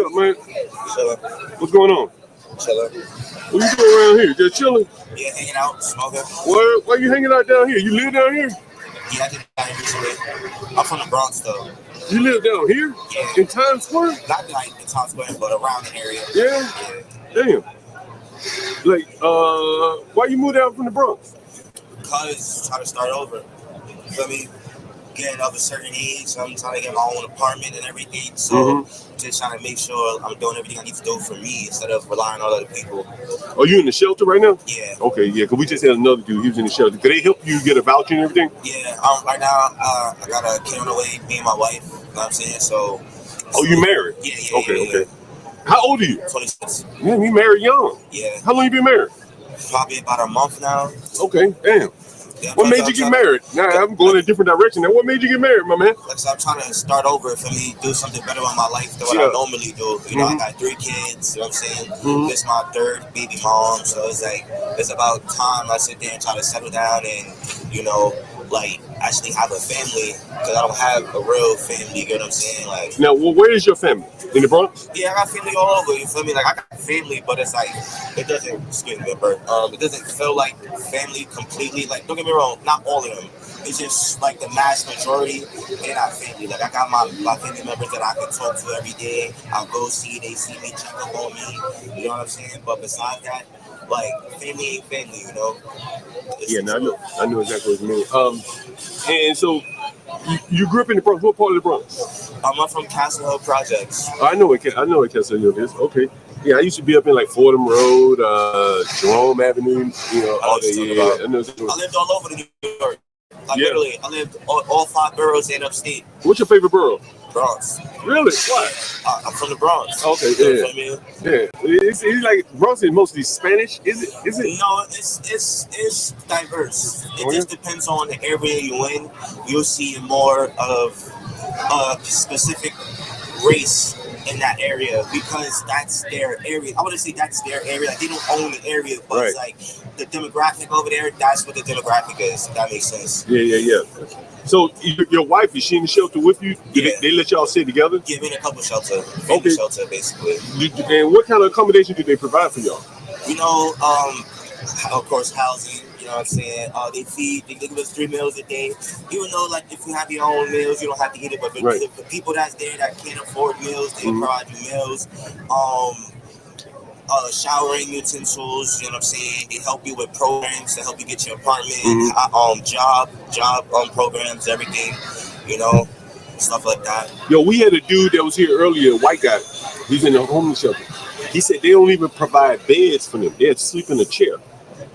up, man? Chilling. What's going on? Chilling. What you doing around here? Just chilling? Yeah, hanging out, smoking. Why you hanging out down here? You live down here? Yeah, I did that recently. I'm from the Bronx, though. You live down here? Yeah. In Times Square? Not like in Times Square, but around the area. Yeah? Damn. Like, why you moved out from the Bronx? Because trying to start over. You feel me? Getting of a certain age, I'm trying to get my own apartment and everything. So just trying to make sure I'm doing everything I need to do for me instead of relying on other people. Are you in the shelter right now? Yeah. Okay, yeah, because we just had another dude. He was in the shelter. Did they help you get a voucher and everything? Yeah. Right now, I got a kid on the way, me and my wife. You know what I'm saying? So. Oh, you married? Yeah. Okay. How old are you? 26. Man, you married young. Yeah. How long you been married? Probably about a month now. Okay, damn. Yeah, what made you get married? Now I'm going in a different direction. Now, what made you get married, my man? Like, so I'm trying to start over for me, do something better with my life than what I normally do. You know, I got 3 kids, you know what I'm saying? This is my 3rd baby mom, so it's like, it's about time I sit there and try to settle down and, you know, like, actually have a family, because I don't have a real family, you know what I'm saying? Like, now, where is your family? In the Bronx? Yeah, I got family all over, you feel me? Like, I got family, but it's like, it doesn't, excuse me, Bert, it doesn't feel like family completely. Like, don't get me wrong, not all of them. It's just like the mass majority, they're not family. Like, I got my family members that I can talk to every day. I'll go see, they see me, check up on me, you know what I'm saying? But besides that, like, family ain't family, you know? I know exactly what you mean. And so, you grew up in the Bronx. What part of the Bronx? I'm from Castle Hill Projects. I know what Castle Hill is. Okay. Yeah, I used to be up in like Fordham Road, Jerome Avenue. You know, all the I lived all over New York. Literally, I lived all 5 boroughs in upstate. What's your favorite borough? Bronx. Really? Why? I'm from the Bronx. Okay, you know what I mean? Yeah. It's like Bronx is mostly Spanish. Is it? No, it's diverse. It just depends on the area you're in. You'll see more of a specific race in that area because that's their area. I wouldn't say that's their area. Like, they don't own the area, but it's like the demographic over there. That's what the demographic is. If that makes sense. Yeah. So your wife, is she in the shelter with you? They let y'all stay together? Yeah, in a couple shelter. Family shelter, basically. And what kind of accommodation do they provide for y'all? You know, of course, housing. You know what I'm saying? They give us 3 meals a day. Even though, like, if you have your own meals, you don't have to eat it. But for people that's there that can't afford meals, they provide you meals. Showering utensils, you know what I'm saying? They help you with programs to help you get your apartment, job programs, everything, you know, stuff like that. Yo, we had a dude that was here earlier, a white guy. He's in the homeless shelter. He said they don't even provide beds for them. They have to sleep in a chair.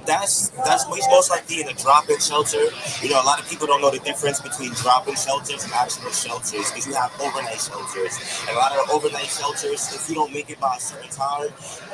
That's most likely in a drop-in shelter. You know, a lot of people don't know the difference between drop-in shelters and actual shelters because you have overnight shelters. And a lot of the overnight shelters, if you don't make it by a certain time,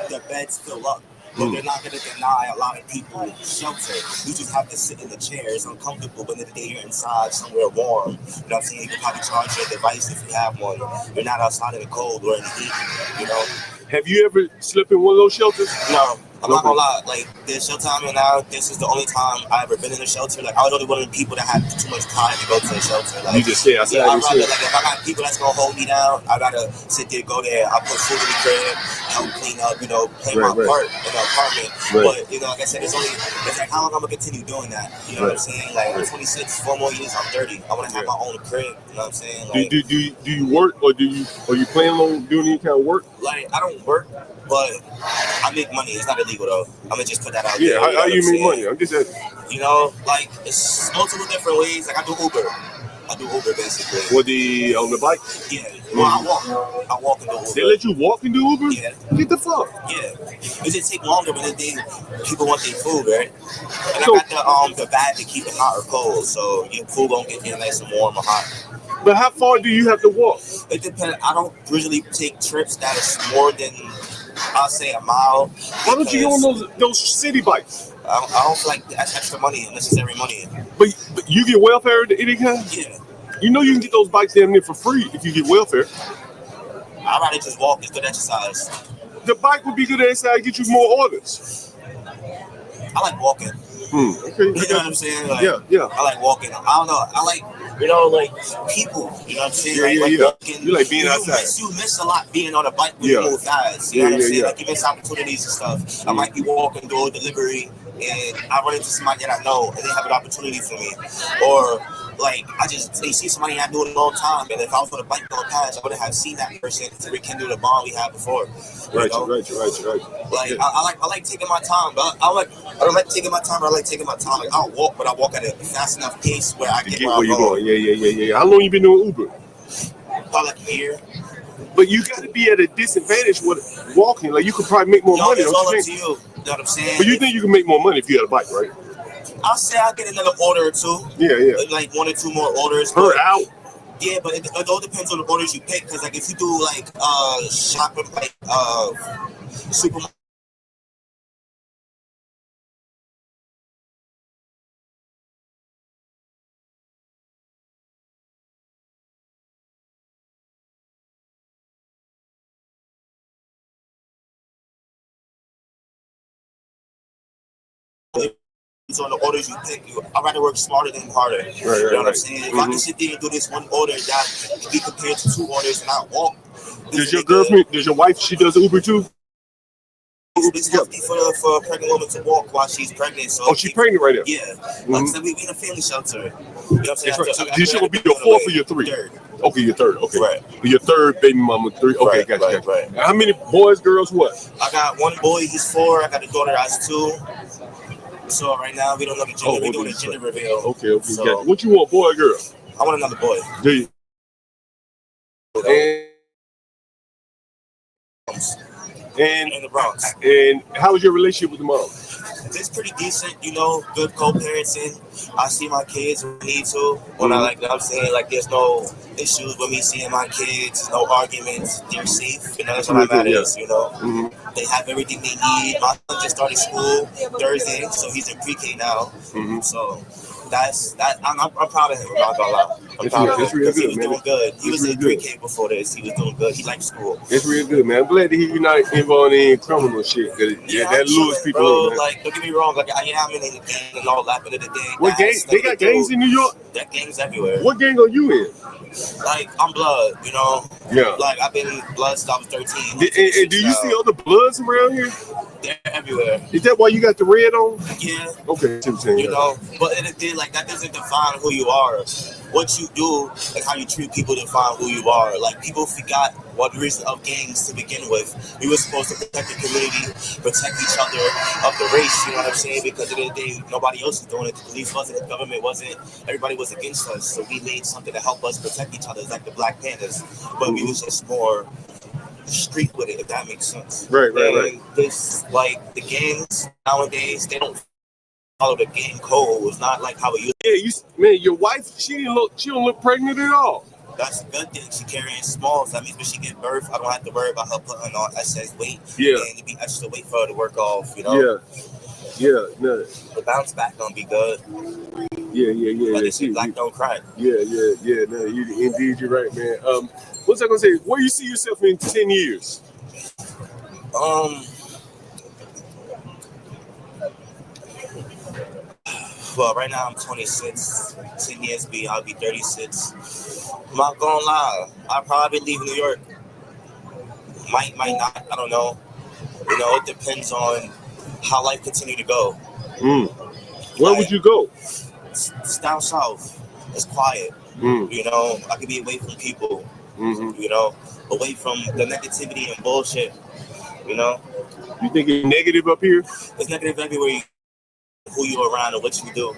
the beds fill up. But they're not going to deny a lot of people shelter. You just have to sit in the chair. It's uncomfortable, but in the day you're inside somewhere warm. You know what I'm saying? You can probably charge your device if you have one. You're not outside in the cold or in the heat, you know? Have you ever slept in one of those shelters? No. I'm not gonna lie, like, the shelter I'm in now, this is the only time I've ever been in a shelter. Like, I was only one of the people that had too much time to go to a shelter. Like, you just stay outside. I'd rather, like, if I got people that's gonna hold me down, I gotta sit there, go there. I put food in the crib, help clean up, you know, play my part in the apartment. But, you know, like I said, it's like, how long I'm gonna continue doing that? You know what I'm saying? Like, I'm 26, 4 more years, I'm 30. I wanna have my own crib, you know what I'm saying? Like, do you work, or are you planning on doing any kind of work? Like, I don't work, but I make money. It's not illegal though. I'm gonna just put that out there. Yeah, how you make money? I'm just asking. You know, like, it's multiple different ways. Like, I do Uber basically. On the bike? Yeah. Well, I walk and do Uber. They let you walk and do Uber? Yeah. Get the fuck. Yeah. It just take longer, but people want their food, right? And so, I got the bag to keep it hot or cold, so your food won't get nice and warm or hot. But how far do you have to walk? It depends. I don't usually take trips that is more than, I'll say, a mile. Why don't you go on those city bikes? I don't feel like that's extra money, unnecessary money. But you get welfare at any kind? Yeah. You know you can get those bikes damn near for free if you get welfare. I'd rather just walk. It's good exercise. The bike would be good exercise, get you more orders. I like walking. Okay. You know what I'm saying? Like, yeah. I like walking. I don't know. I like you know, like people, you know what I'm saying? Yeah. Walking, You like being outside. You miss a lot being on a bike when you move fast. You know what I'm saying? Like you miss opportunities and stuff. I might be walking, do a delivery, and I run into somebody that I know, and they have an opportunity for me, or like they see somebody I knew in a long time, and if I was on a bike going past, I would have seen that person to rekindle the bond we had before. Right. Like I like taking my time, but I don't like taking my time. But I like taking my time. Like I'll walk, but I walk at a fast enough pace where I get where you're going. Yeah. How long you been doing Uber? Probably like a year. But you got to be at a disadvantage with walking. Like you could probably make more money. It's all up to you. You know what I'm saying? But you think you can make more money if you had a bike, right? I'll say I'll get another order or two. Yeah. Like 1 or 2 more orders. Per hour. Yeah, but it all depends on the orders you pick. Because like if you do like shopping, like supermarket. On the orders you pick, I'd rather work smarter than harder. Right, you know what I'm saying? If I can sit there and do this one order that can be compared to 2 orders and I walk. Does your girlfriend, does your wife, she does Uber too? It's healthy for a pregnant woman to walk while she's pregnant. So she's pregnant right now? Yeah. Like I said, we in a family shelter. You know what I'm saying? That's right. This will be your 4th or your 3rd? Third. Okay, your 3rd. Okay. Right. Your 3rd baby mama, 3. Okay, gotcha. Right. How many boys, girls, what? I got 1 boy, he's 4. I got a daughter that's 2. So right now we don't know the gender. We're doing a gender reveal. Okay. So, gotcha. What you want, boy or girl? I want another boy. Do you? And in the Bronx. And how was your relationship with the mom? It's pretty decent, you know, good co-parenting. I see my kids when I need to. When I like, I'm saying, like, there's no issues with me seeing my kids, no arguments. They're safe, you know, that's what matters, you know. They have everything they need. My son just started school Thursday, so he's in pre-K now. So that's that. I'm proud of him. I'm not gonna lie. I'm proud of him because he was doing good. He was in pre-K before this. He was doing good. He liked school. It's real good, man. I'm glad that you're not involved in criminal shit. That lures people. Bro, in, like, don't get me wrong. Like, I am in the gang and all that, but at the day, what gang? They got gangs in New York. That gangs everywhere. What gang are you in? Like, I'm blood, you know. Yeah. Like, I've been in blood since I was 13. And do you see other bloods around here? They're everywhere. Is that why you got the red on? Yeah. Okay. You know, but at the day, like, that doesn't define who you are. What you do and how you treat people define who you are. Like, people forgot what the reason of gangs to begin with. We were supposed to protect the community, protect each other of the race, you know what I'm saying? Because at the end of the day, nobody else is doing it. The police wasn't, the government wasn't, everybody was against us. So we made something to help us protect each other, like the Black Panthers. But we was just more street with it, if that makes sense. Right. This, like, the gangs nowadays, they don't follow the gang code. It's not like how it used to. Yeah, man, your wife, she don't look pregnant at all. That's a good thing. She carrying small. So that means when she give birth, I don't have to worry about her putting on excess weight. Yeah. And it'd be extra weight for her to work off, you know? Yeah. No. The bounce back gonna be good. Yeah. Like they say, black don't cry. Yeah. No, indeed, you're right, man. What's I gonna say? Where you see yourself in 10 years? Well, right now I'm 26. 10 years I'll be 36. I'm not gonna lie. I'll probably leave New York. Might not. I don't know. You know, it depends on how life continue to go. Where would you go? It's down south. It's quiet. You know, I could be away from people. You know, away from the negativity and bullshit. You know. You think it's negative up here? It's negative everywhere. Who you're around and what you do.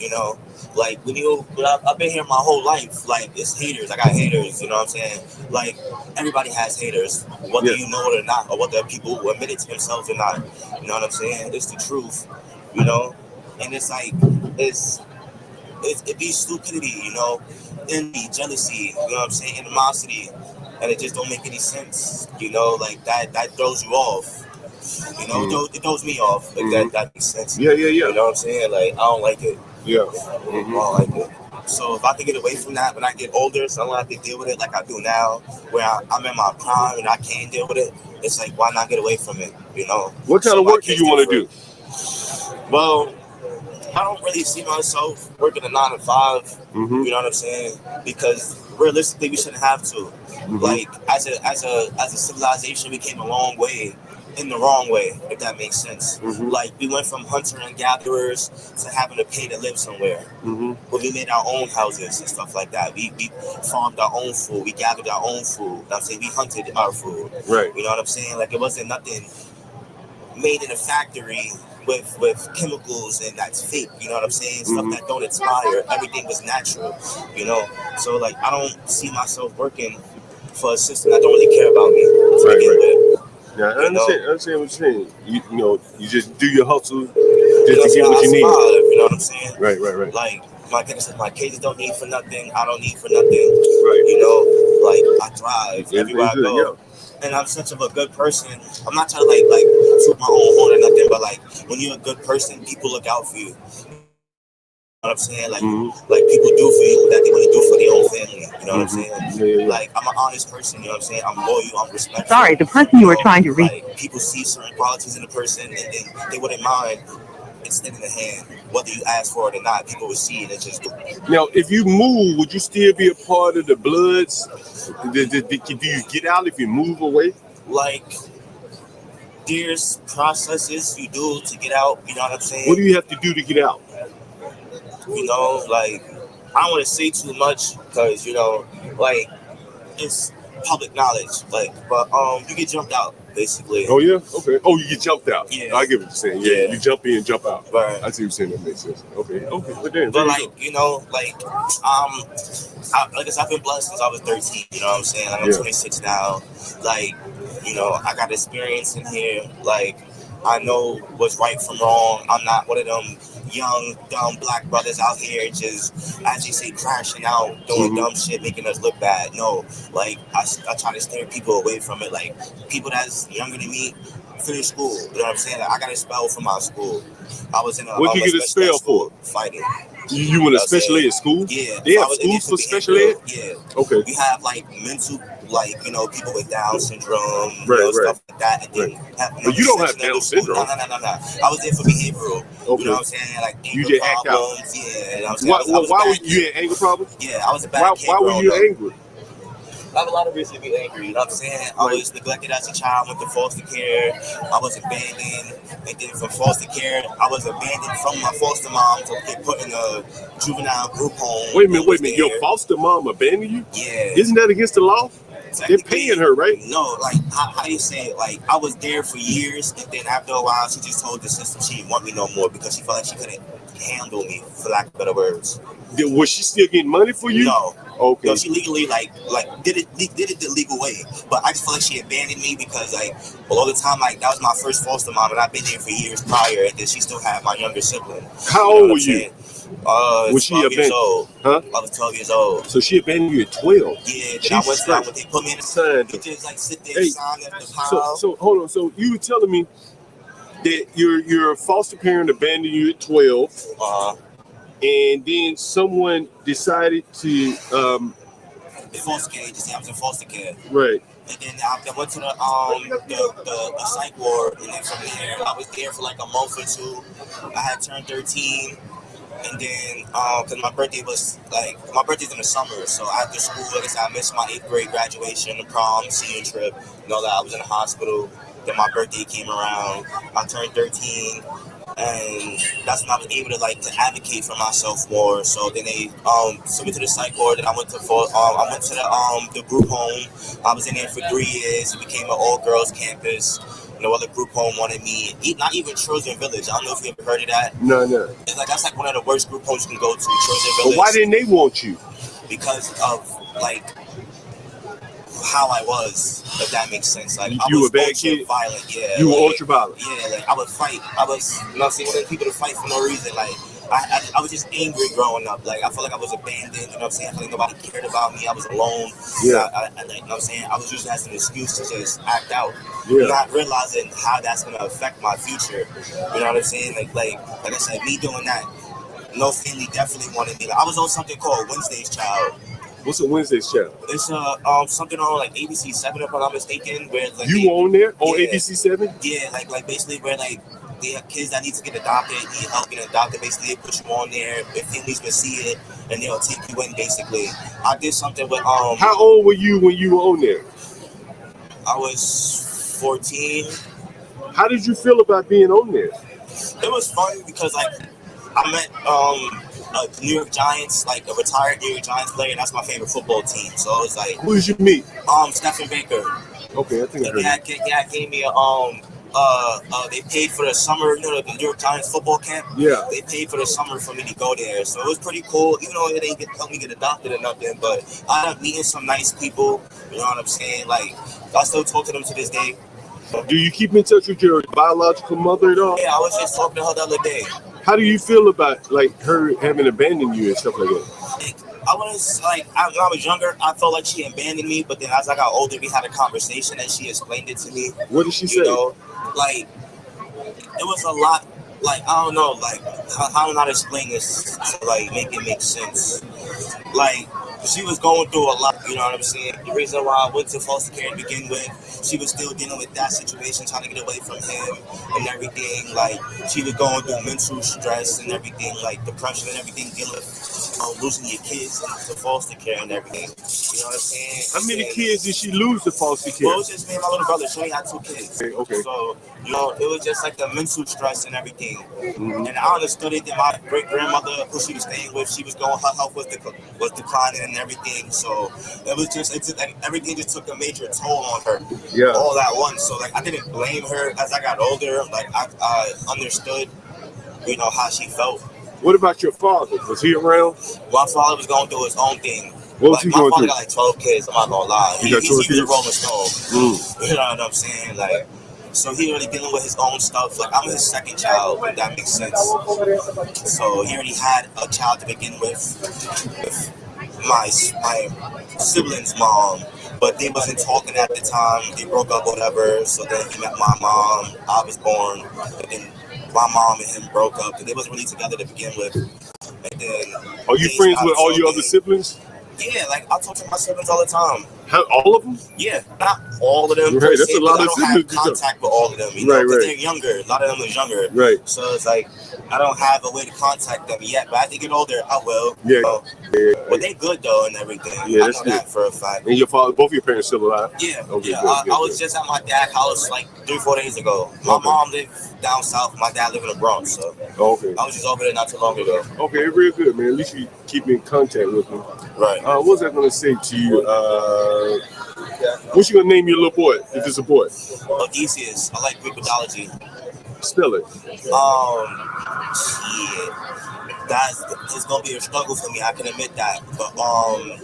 You know, like I've been here my whole life. Like, it's haters. I got haters. You know what I'm saying? Like, everybody has haters, whether you know it or not, or whether people who admit it to themselves or not. You know what I'm saying? It's the truth. You know, and it's like it be stupidity. You know, envy, jealousy. You know what I'm saying? Animosity, and it just don't make any sense. You know, like that throws you off. You know, it throws me off. Like that makes sense. Yeah. You know what I'm saying? Like, I don't like it. Yeah. I don't like it. So if I can get away from that when I get older, so I don't have to deal with it like I do now, where I'm in my prime and I can deal with it, it's like, why not get away from it? You know? What kind of work do you want to do? Well, I don't really see myself working a 9 to 5. Mm-hmm. You know what I'm saying? Because realistically, we shouldn't have to. Mm-hmm. Like as a civilization, we came a long way in the wrong way, if that makes sense. Mm-hmm. Like we went from hunter and gatherers to having to pay to live somewhere. Mm-hmm. But we made our own houses and stuff like that. We farmed our own food. We gathered our own food. You know what I'm saying? We hunted our food. Right. You know what I'm saying? Like it wasn't nothing made in a factory with chemicals and that's fake, you know what I'm saying? Mm-hmm. Stuff that don't expire. Everything was natural, you know? So like I don't see myself working for a system that don't really care about me to Right, begin right. with. Yeah, I You know? understand what you're saying. You know, you just do your hustle You just know to get what you need. survive, you know what I'm saying? Right. Like my kids don't need for nothing. I don't need for nothing. Right. You know, like I thrive everywhere I Everything's good, go. And I'm such of a good person. I'm not trying to like toot my own horn or nothing, but like when you're a good person, people look out for you. You know what I'm saying? Like Mm-hmm. like people do for you that they wouldn't do for their own family. You know what I'm saying? Yeah. Like I'm an honest person, you know what I'm saying? I'm loyal, I'm respectful. Sorry, the person you were trying to reach. Like people see certain qualities in a person and then they wouldn't mind extending the hand. Whether you ask for it or not, people would see it and just do it. Now, if you move, would you still be a part of the Bloods? Do you get out if you move away? Like there's processes you do to get out, you know what I'm saying? What do you have to do to get out? You know, like I don't want to say too much because you know, like it's public knowledge. Like, but you get jumped out basically. Oh yeah, okay. Oh, you get jumped out. Yeah. I get what you're saying. Yeah, Yeah. you jump in, jump out. Right. I see what you're saying. That makes sense. Okay. But then, But like you know, like like I said, I've been blessed since I was 13. You know what I'm saying? Like I'm Yeah. 26 now. Like you know, I got experience in here. Like I know what's right from wrong. I'm not one of them young, dumb black brothers out here just, as you say, crashing out, doing dumb shit, making us look bad. No, like I try to steer people away from it. Like people that's younger than me, finish school. You know what I'm saying? Like, I got expelled from my school. I was in a What'd you get special ed expelled school for? Fighting. You went to special ed school? Yeah. They I have was schools for behavioral. special ed? Yeah. Okay. We have like mental, like you know, people with Down syndrome, Right. stuff like that. And then But you don't have Down syndrome. No. I was there for behavioral. Okay. You know what I'm saying? Like You anger just act out. problems. Yeah. You know what I'm saying? Why were you in anger problems? Yeah, I was a bad kid. Why were you growing up. angry? I have a lot of reasons to be angry, you know what I'm saying? I was neglected as a child, went to foster care, I was abandoned, and then from foster care, I was abandoned from my foster mom to get put in a juvenile group home. Wait a minute, your foster mom abandoned you? Yeah. Isn't that against the law? They're paying her, right? No, like, how do you say it? Like, I was there for years, and then after a while, she just told the system she didn't want me no more because she felt like she couldn't handle me, for lack of better words. Was she still getting money for you? No. Okay. No, she legally like did it the legal way, but I just feel like she abandoned me because like all the time like that was my first foster mom and I've been there for years prior, and then she still had my younger sibling. How old were you? Was she 12 years abandoned? old. Huh? I was 12 years old. So she abandoned you at 12? Yeah. Then I went to they put me in the sign. They just like sit there and sign at the pile. So hold on. So you were telling me that your foster parent abandoned you at 12. And then someone decided to the foster care agency. I was in foster care. Right. And then I went to the psych ward, and then from there I was there for like a month or two. I had turned 13, and then because my birthday's in the summer, so after school, like I said, I missed my 8th grade graduation, the prom, senior trip, and all that. I was in the hospital. Then my birthday came around. I turned 13. And that's when I was able to advocate for myself more. So then they sent me to the psych ward, and I went to the group home. I was in there for 3 years. It became an all-girls campus. No other group home wanted me. Not even Trojan Village. I don't know if you ever heard of that. No. It's that's one of the worst group homes you can go to. Trojan Village. But why didn't they want you? Because of how I was, if that makes sense. Like you I was were a bad kid. Violent, yeah. You were ultra violent. Yeah, I would fight. I was, one of the people to fight for no reason. I was just angry growing up. I felt like I was abandoned. You know what I'm saying? I felt like nobody cared about me. I was alone. Yeah. You know what I'm saying? I was using that as an excuse to just act out. Yeah. Not realizing how that's gonna affect my future. You know what I'm saying? Like I said, me doing that. No family definitely wanted me. I was on something called Wednesday's Child. What's a Wednesday's Child? It's something on ABC 7 if I'm not mistaken. Where you on there on yeah, ABC 7? Yeah, basically where they have kids that need to get adopted, need help getting adopted. Basically, they put you on there. If families can see it, and they'll take you in. Basically, I did something with How old were you when you were on there? I was 14. How did you feel about being on there? It was fun because like I met a New York Giants, like a retired New York Giants player. That's my favorite football team. So it was like Who did you meet? Stephen Baker. Okay, I think I heard it. Yeah, gave me they paid for the summer, you know, the New York Giants football camp. Yeah. They paid for the summer for me to go there. So it was pretty cool, even though it didn't help me get adopted or nothing. But I ended up meeting some nice people, you know what I'm saying? Like, I still talk to them to this day. Do you keep in touch with your biological mother at all? Yeah, I was just talking to her the other day. How do you feel about like her having abandoned you and stuff like that? I was like, when I was younger, I felt like she abandoned me. But then as I got older, we had a conversation and she explained it to me. What did she say? You know, like, it was a lot. Like, I don't know, like, I don't know how to explain this to like make it make sense. Like, she was going through a lot, you know what I'm saying? The reason why I went to foster care to begin with, she was still dealing with that situation, trying to get away from him and everything. Like, she was going through mental stress and everything, like depression and everything, dealing with losing your kids to foster care and everything. You know what I'm saying? How many kids did she lose to foster care? Well, it was just me and my little brother. She only had 2 kids. Okay. So, you know, it was just like the mental stress and everything. Mm-hmm. And I understood it that my great-grandmother, who she was staying with, she was going, her health was declining and everything. So it was just, like, everything just took a major toll on her. Yeah. All at once. So, like, I didn't blame her. As I got older, like, I understood, you know, how she felt. What about your father? Was he around? My father was going through his own thing. What was he going My father through? got like 12 kids, I'm not gonna lie. He got 12 He was a kids? Rolling Stone. You know what I'm saying? Like, so he really dealing with his own stuff. Like, I'm his second child, if that makes sense. So he already had a child to begin with my siblings' mom. But they wasn't talking at the time. They broke up, whatever. So then he met my mom. I was born. And then my mom and him broke up. And they wasn't really together to begin with. And then Are you friends with all your other siblings? Yeah, like I talk to my siblings all the time. All of them? Yeah, not all of them. Right, that's a lot of I don't have siblings. contact with all of them, you know, because they're younger. A lot of them are younger. Right. So it's like I don't have a way to contact them yet. But as they get older, I will. Yeah. But they good though and everything. Yeah, I that's know good. that for a fact. And your father, both your parents still alive? Yeah. Okay, yeah. good, I was just at my dad's house like 3-4 days ago. My mom lived down south. My dad lived in the Bronx. So okay. I was just over there not too long ago. Okay, real good, man. At least you keep in contact with me. Right. What was I gonna say to you? What you gonna name your little boy if it's a boy? Odysseus. I like Greek mythology. Spell it. Shit. It's gonna be a struggle for me. I can admit that. But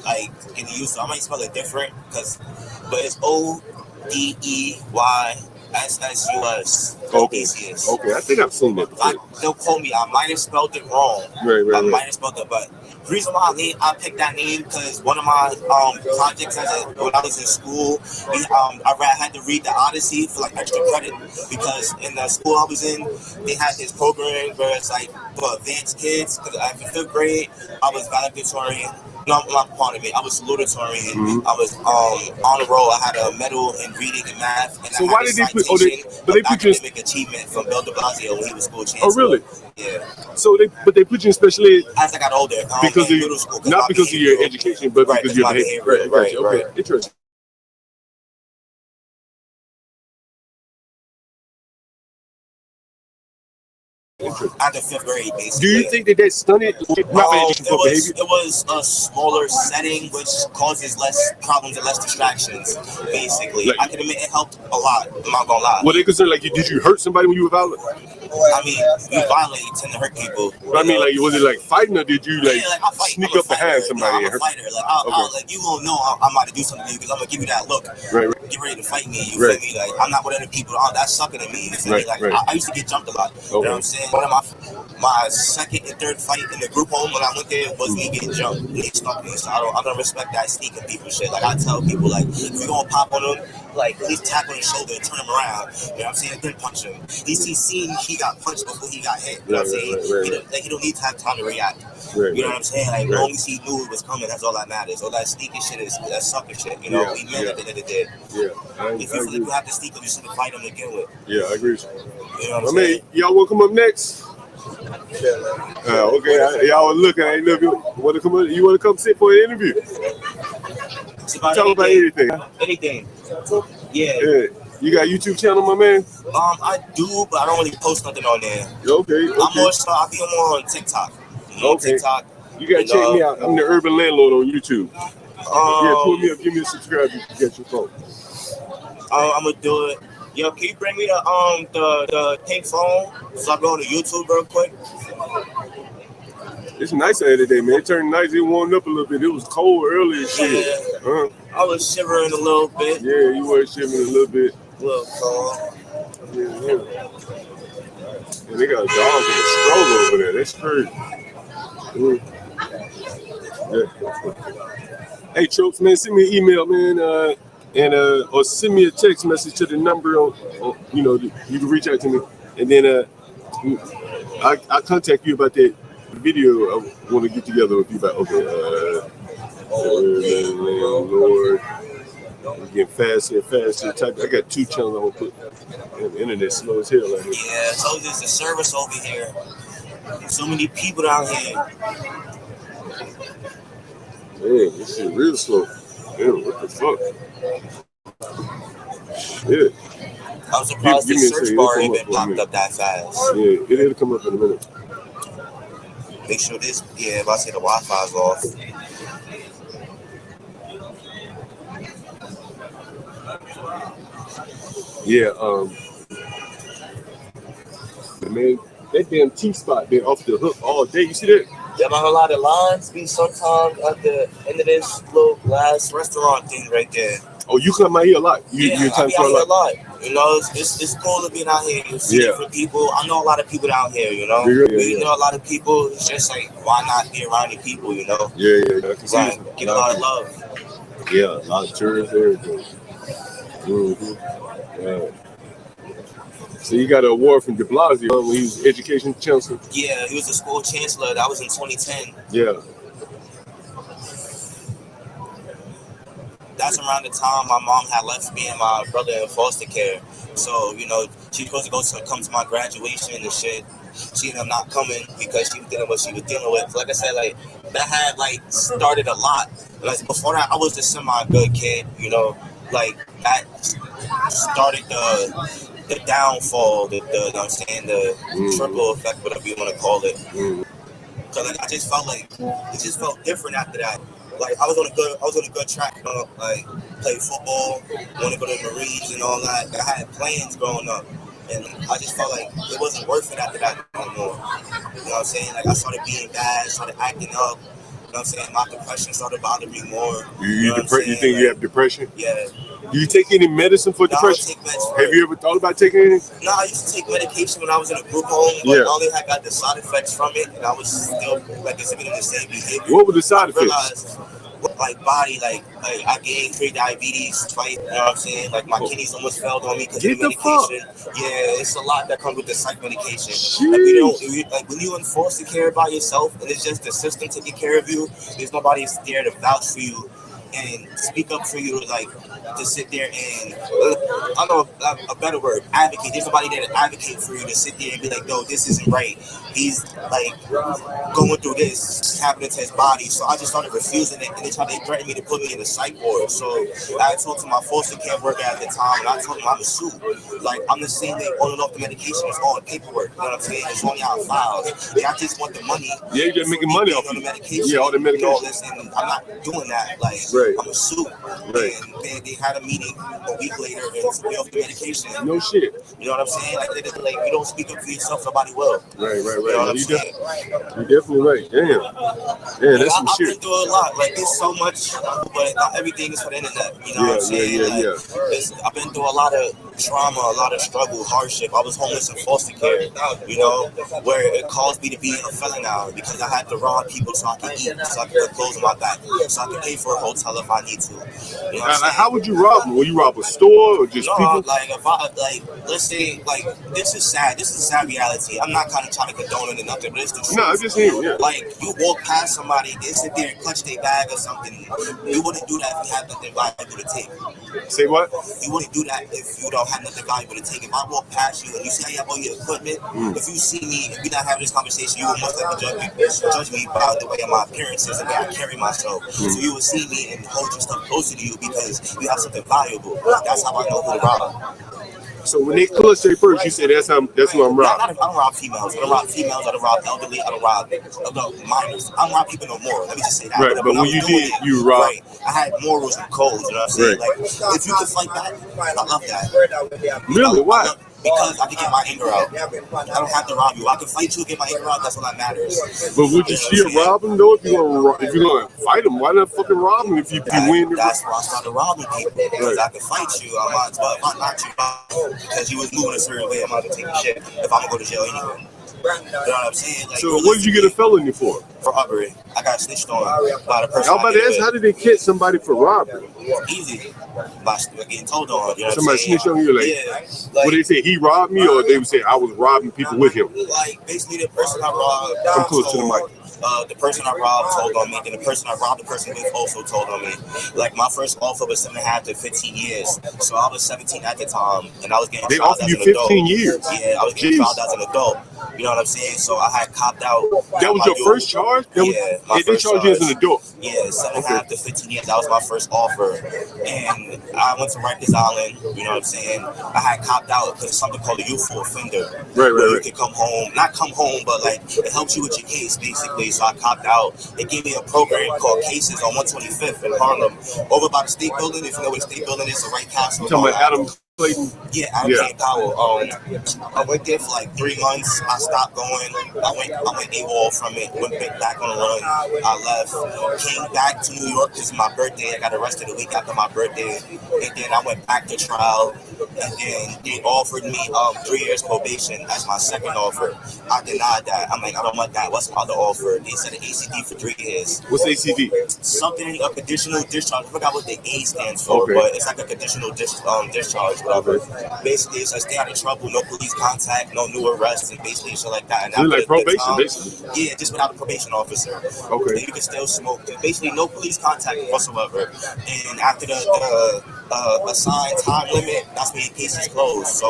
like in the use, I might spell it different but it's Odeyessus. Odysseus. Okay, I think I've seen that before. Don't quote me. I might have spelled it wrong. Right. I might have spelled it, but the reason why I picked that name because one of my projects when I was in school, I had to read the Odyssey for like extra credit because in the school I was in, they had this program where it's like for advanced kids. Because in 5th grade, I was valedictorian. No, not part of it. I was salutatorian. Mm-hmm. I was on the roll. I had a medal in reading and math. And So I why had did a they put? citation They put you. academic achievement from Bill de Blasio when he was school chancellor. Oh, really? Yeah. So they put you in special ed As I got older, because in middle school, not because of your education, but Right, because of your my behavior. behavior. Right, Okay, right. interesting. After 5th grade, basically. Do you think that stunted not education for behavior? It was a smaller setting, which causes less problems and less distractions. Basically, Like- I can admit it helped a lot. I'm not gonna lie. Were they concerned like did you hurt somebody when you were violent? I mean, you violate, you tend to hurt people. I mean, like was it like fighting or did you like I fight. sneak I'm a up behind fighter. somebody No, and I'm a hurt? fighter. Like, I'll, like you won't know I'm about to do something to you because I'm gonna give you that look. Right. Get ready to fight me. You Right. feel me? Like I'm not one of the people. That's sucking at me. You feel Right, me? Like right. I used to get jumped a lot. You know Okay. what I'm saying? One of my second and third fight in the group home when I went there was me getting jumped. They stuck me, so I don't respect that sneaking people shit. Like I tell people, like if you gonna pop on them, like at least tap on his shoulder and turn him around. You know what I'm saying? Then punch him. At least he's seen he got punched before he got hit. You know what I'm saying? He don't need to have time to react. You know what I'm saying? Like as long as he knew it was coming, that's all that matters. All that sneaking shit is that sucker shit. You know, we men at the end of the day. If you feel like you have to sneak him, you shouldn't fight him to begin with. Yeah, I agree. You know what I'm saying? Y'all want to come up next? Okay, y'all was looking. I know if you want to come up. You want to come sit for an interview? Talk about anything. Anything. Yeah. You got a YouTube channel, my man? I do, but I don't really post nothing on there. Okay. I'm more so I be more on TikTok. TikTok. You gotta check me out. I'm the Urban Landlord on YouTube. Yeah, pull me up. Give me a subscribe. You can get your phone. I'm gonna do it. Yo, can you bring me the pink phone so I go to YouTube real quick? It's nice out today, man. It turned nice. It warmed up a little bit. It was cold earlier. Shit. Yeah. I was shivering a little bit. Yeah, you were shivering a little bit. A little cold. Yeah. And they got a dog in a stroller over there. That's crazy. Yeah. Hey, Tropes, man, send me an email, man, or send me a text message to the number on you can reach out to me, and then I contact you about that video I want to get together with you about. Lord, I'm getting faster and faster. I got 2 channels I want to put. The internet slow as hell out here. Yeah, so there's a service over here. So many people down here. Man, this shit real slow. Damn, what the fuck? Shit. I'm surprised the search bar ain't been blocked up that fast. Yeah, it'll come up in a minute. Make sure this, if I say the Wi-Fi's off. Yeah, man, that damn T-spot been off the hook all day. You see that? Yeah, a lot of lines be sometimes at the end of this little glass restaurant thing right there. Oh, you come out here a lot. I be out here a lot. You know, it's cool to be out here. You see different people. I know a lot of people down here, you know. You know a lot of people. It's just like, why not be around the people, you know? Yeah. I can see get a lot of love. Yeah, a lot of tourists, everything. Yeah. So you got an award from De Blasio when he was education chancellor? Yeah, he was the school chancellor. That was in 2010. Yeah. That's around the time my mom had left me and my brother in foster care. So, you know, she was supposed to come to my graduation and shit. She ended up not coming because she was dealing with what she was dealing with. Like I said, like, that had, like, started a lot. Like, before that, I was a semi-good kid, you know. Like, that started the downfall, you know what I'm saying, the triple effect, whatever you want to call it. So, like, I just felt like, it just felt different after that. Like I was on a good track, you know, like play football, want to go to the Marines and all that. I had plans growing up, and I just felt like it wasn't worth it after that no more. You know what I'm saying? Like I started being bad, started acting up. You know what I'm saying? My depression started bothering me more. You think you have depression? Yeah. Do you take any medicine for depression? I don't take meds. Have you ever thought about taking anything? No, I used to take medication when I was in a group home, but I only had got the side effects from it, and I was still like exhibiting the same behavior. What were the side effects? Realized, like body, like I gained pre-diabetes twice. You know what I'm saying? Like my kidneys almost failed on me because of the medication. Yeah, it's a lot that comes with the psych medication. Like when you in foster care by yourself, and it's just the system taking care of you. There's nobody there to vouch for you and speak up for you, like to sit there and I know a better word, advocate. There's nobody there to advocate for you to sit there and be like, no, this isn't right. He's like going through this happening to his body. So I just started refusing it, and they tried to threaten me to put me in the psych ward. So I talked to my foster care worker at the time, and I told him I'm a suit. Like I'm the same thing on and off the medication. It's all in paperwork. You know what I'm saying? It's only out files. And I just want the money. Yeah, you're just making money off the medication. Yeah, all the medication. And all this, and I'm not doing that. Like. Right. I'm a suit. Right. And they had a meeting a week later and took me off the medication. No shit. You know what I'm saying? Like, you don't speak up for yourself, nobody will. Right. You know what I'm saying? You're definitely right. Damn, that's some I've shit. been through a lot. Like, there's so much, but not everything is for the internet. You know what I'm saying? I've been through a lot of trauma, a lot of struggle, hardship. I was homeless in foster care, you know, where it caused me to be a felon now because I had to rob people so I could eat, so I could put clothes on my back, so I could pay for a hotel if I need to. You know how would you rob them? Will you rob a store or just people? Like, if I, let's say, like, this is sad. This is a sad reality. I'm not kind of trying to condone it or nothing, but it's the truth. No, I'm just hearing, yeah. Like, you walk past somebody, they sit there and clutch their bag or something. You wouldn't do that if you had nothing valuable to take. Say what? You wouldn't do that if you don't have nothing valuable to take. If I walk past you and you see how you have all your equipment, if you see me and we're not having this conversation, you would most likely judge me by the way my appearance is, the way I carry myself. So you would see me and hold your stuff closer to you because you have something valuable. That's how I know who to rob. So when they clutch their purse, you say that's who I'm robbing. I don't rob females. I don't rob females. I don't rob elderly. I don't rob minors. I don't rob people no more. Let me just say that. Right, but when you did, you robbed. Right. I had morals and codes. You know what I'm saying? Right. Like, if you could fight back, I love that. Really? Why? Because I can get my anger out. I don't have to rob you. I can fight you and get my anger out. That's what matters. But would you still rob them though? If you're gonna fight them, why not fucking rob them if you win? That's why I started robbing people. Because I can fight you. I might as well. If I knock you out because you was moving a certain way, I'm not gonna take your shit. If I'm gonna go to jail anyway. You know what I'm saying? Like, so what did you get a felony for? For robbery. I got snitched on by the person. I was about to ask, how did they catch somebody for robbery? Easy. By getting told on. You know somebody snitched on you, like, yeah. What they say, he robbed me, or they would say I was robbing people with him? Like, basically the person I robbed. Come close to the mic. The person I robbed told on me, and the person I robbed the person with also told on me. Like, my first offer was 7.5 to 15 years. So I was 17 at the time, and I was getting they tried offered as you an 15 adult. years? Yeah, I was getting tried as an adult. You know what I'm saying? So I had copped out. That was your first charge? They charged you as an adult? Yeah, 7.5 to 15 years. That was my first offer. And I went to Rikers Island, you know what I'm saying? I had copped out because something called a youthful offender. Right. You could come home, not come home, but like it helps you with your case, basically. So I copped out. They gave me a program called Cases on 125th in Harlem, over by the State Building. If you know what the State Building is, the White Castle. Talking about Adam Clayton? Yeah, Adam Clayton Powell. I went there for like 3 months. I stopped going. I went AWOL from it. Went back on the run. I left. Came back to New York because my birthday. I got arrested a week after my birthday, and then I went back to trial. And then they offered me 3 years probation as my second offer. I denied that. I'm like, I don't want that. What's my other offer? They said an ACD for 3 years. What's ACD? Something, a conditional discharge. I forgot what the A stands for, but it's like a conditional discharge, whatever. Basically, it's like stay out of trouble, no police contact, no new arrests, and basically shit like that. And like probation, basically. Yeah, just without a probation officer. Okay. You can still smoke. Basically, no police contact whatsoever. And after the assigned time limit, that's when cases closed. So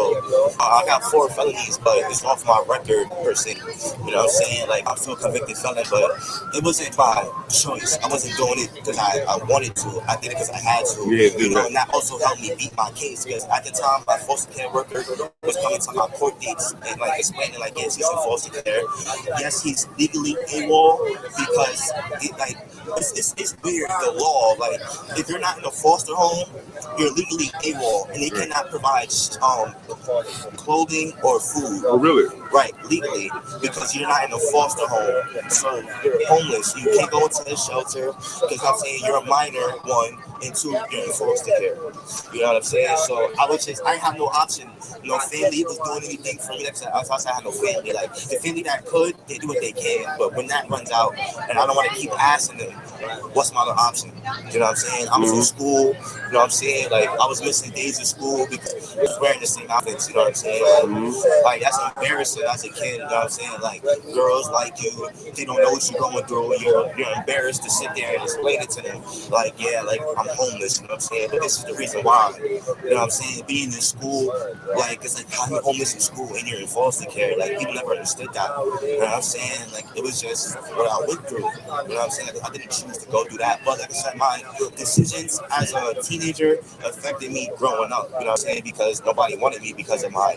I got 4 felonies, but it's off my record per se. You know what I'm saying? Like, I'm still a convicted felon, but it wasn't by choice. I wasn't doing it because I wanted to. I did it because I had to. Yeah, you know, and that also helped me beat my case because at the time, my foster care worker was coming to my court dates and like explaining like, yes, he's in foster care. Yes, he's legally AWOL because it's weird, the law. Like, if you're not in a foster home, you're legally AWOL, and they cannot provide clothing or food. Oh, really? Right, legally, because you're not in a foster home. So you're homeless. You can't go into the shelter because I'm saying you're a minor, 1, and 2, you're in foster care. You know what I'm saying? So I didn't have no option. No family was doing anything for me. I had no family. Like, the family that could, they do what they can. But when that runs out, and I don't want to keep asking them, what's my other option? You know what I'm saying? I was in school. You know what I'm saying? Like, I was missing days of school because I was wearing the same outfits. You know what I'm saying? Like, that's embarrassing as a kid. You know what I'm saying? Like, girls like you, they don't know what you're going through. You're embarrassed to sit there and explain it to them. Like, yeah, like, I'm homeless. You know what I'm saying? But this is the reason why. You know what I'm saying? Being in school, like, it's like, how you homeless in school and you're in foster care? Like, people never understood that. You know what I'm saying? Like, it was just what I went through. You know what I'm saying? Like, I didn't choose to go through that. But like I said, my decisions as a teenager affected me growing up, you know what I'm saying? Because nobody wanted me because of my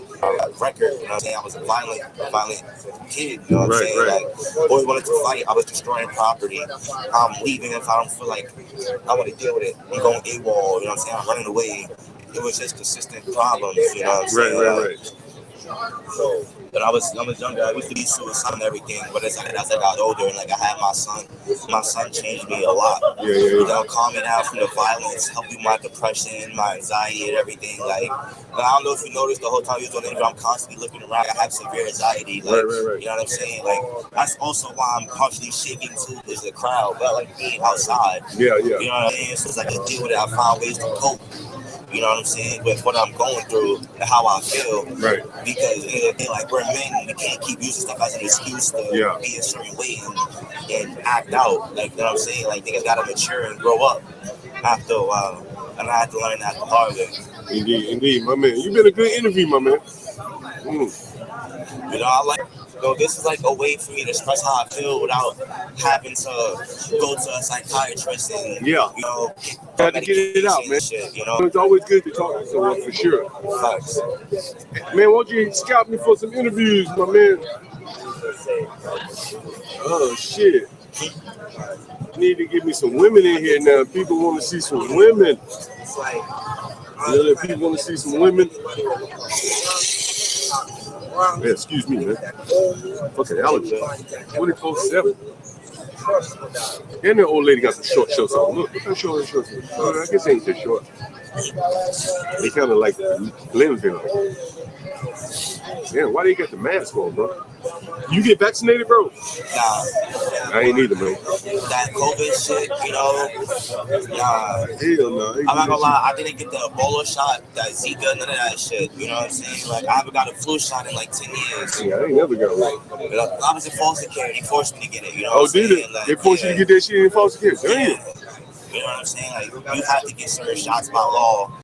record, you know what I'm saying? I was a violent kid, you know what I'm saying? Right. Like, always wanted to fight. I was destroying property. I'm leaving if I don't feel like I want to deal with it. I'm going AWOL, you know what I'm saying? I'm running away. It was just consistent problems, you know what I'm saying? Right. But I was younger. I used to be suicidal and everything. But as I got older and like I had my son changed me a lot. Yeah. You know, calm me down from the violence, help me with my depression, my anxiety, and everything. Like, but I don't know if you noticed the whole time you was doing the interview, I'm constantly looking around. I have severe anxiety. Like, Right. you know what I'm saying? Like, that's also why I'm partially shaking too, is the crowd. But like being outside. Yeah. You know what I'm saying? So it's like I deal with it. I find ways to cope. You know what I'm saying, with what I'm going through and how I feel. Right. Because like we're men, we can't keep using stuff as an excuse to be a certain way and act out. Like, you know what I'm saying? Like, niggas gotta mature and grow up after a while. And I had to learn that the hard way. Indeed, my man. You've been a good interview, my man. You know, I like. So this is like a way for me to express how I feel without having to go to a psychiatrist and you know, got to get it out, man. Shit, you know, it's always good to talk to someone for sure. Facts. Man, won't you scout me for some interviews, my man? Oh shit! You need to give me some women in here now. People want to see some women. People want to see some women. Yeah, excuse me, man. Fucking allergy. 24/7. And the old lady got some short shorts on. Look how short her shorts are. I guess they ain't that short. They kind of like Glenville. Damn, why they got the mask on, bro? You get vaccinated, bro? Nah. I ain't either, man. That COVID shit, you know, nah. Hell no. I'm not gonna lie, I didn't get the Ebola shot, that Zika, none of that shit. You know what I'm saying? Like, I haven't got a flu shot in like 10 years. Yeah, I ain't never got one. I was in foster care. They forced me to get it. You know what I'm saying? Did it? Like, they forced you to get that shit in foster care? Damn. You know what I'm saying? Like, you have to get certain shots by law.